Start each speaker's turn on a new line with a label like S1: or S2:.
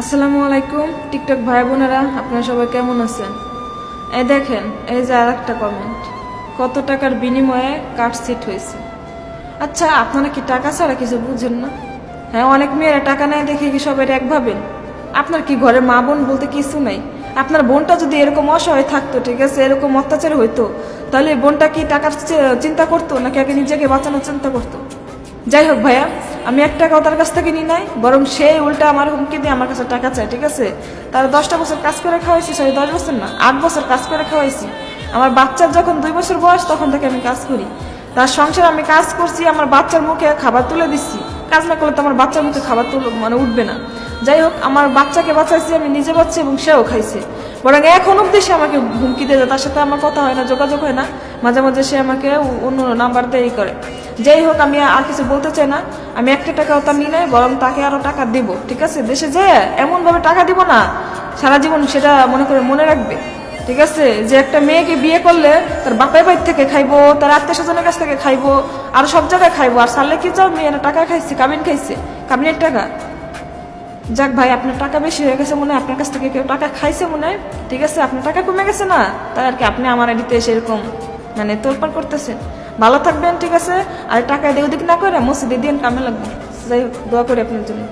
S1: আসসালামু আলাইকুম টিকটক ভাই বোনেরা, আপনারা সবাই কেমন আছেন? এই দেখেন, এই যে আর একটা কমেন্ট, কত টাকার বিনিময়ে কার্ড সিট হয়েছে। আচ্ছা, আপনারা কি টাকা ছাড়া কিছু বুঝেন না? হ্যাঁ, অনেক মেয়েরা টাকা নেয় দেখে কি সবাই এক ভাবেন? আপনার কি ঘরে মা বোন বলতে কিছু নাই? আপনার বোনটা যদি এরকম অসহায় থাকতো, ঠিক আছে, এরকম অত্যাচার হইতো, তাহলে বোনটা কি টাকার চিন্তা করতো নাকি আগে নিজেকে বাঁচানোর চিন্তা করতো? যাই হোক ভাইয়া, আমি 1 টাকাও তার কাছ থেকে নিই নাই, বরং সে উল্টা আমার হুমকি দিয়ে আমার কাছে টাকা চায়। ঠিক আছে, তার 10টা বছর কাজ করে খাওয়াইছি, সরি 10 বছর না, 8 বছর কাজ করে খাওয়াইছি। আমার বাচ্চার যখন 2 বছর বয়স তখন থেকে আমি কাজ করি, তার সংসারে আমি কাজ করছি, আমার বাচ্চার মুখে খাবার তুলে দিচ্ছি। কাজ না করলে তো আমার বাচ্চার মুখে খাবার উঠবে না। যাই হোক, আমার বাচ্চাকে বাঁচাইছি, আমি নিজে বাচ্চা এবং সেও খাইছে। বরং এখন অব্দি সে আমাকে হুমকি দিয়ে যায়, তার সাথে আমার কথা হয় না, যোগাযোগ হয় না, মাঝে মাঝে সে আমাকে অন্য নাম্বার দিয়ে করে। যাই হোক, আমি আর কিছু বলতে চাই না। আমি 1 টাকাও তার নিই নাই, বরং তাকে আরো টাকা দিব। ঠিক আছে, দেশে যে এমন ভাবে টাকা দিব না, সারা জীবন সেটা মনে রাখবে। ঠিক আছে, যে একটা মেয়েকে বিয়ে করলে তার বাপের বাড়ি থেকে খাইবো, তার আত্মীয় স্বজনের কাছ থেকে খাইবো, আর সব জায়গায় খাইবো, আর সারলে কি চাও, মেয়েরা টাকা খাইছে, কাবিন খাইছে, কাবিনের টাকা। যাক ভাই, আপনার টাকা বেশি হয়ে গেছে মনে হয়, আপনার কাছ থেকে কেউ টাকা খাইছে মনে হয়। ঠিক আছে, আপনার টাকা কমে গেছে না, তাই আর কি আপনি আমার আইডিতে এসে এরকম তোলপাড় করতেছেন। ভালো থাকবেন, ঠিক আছে। আর টাকা দিয়ে ওদিক না করে মসজিদে দিয়ে কামে লাগবে। যাই হোক, দোয়া করি আপনার জন্য।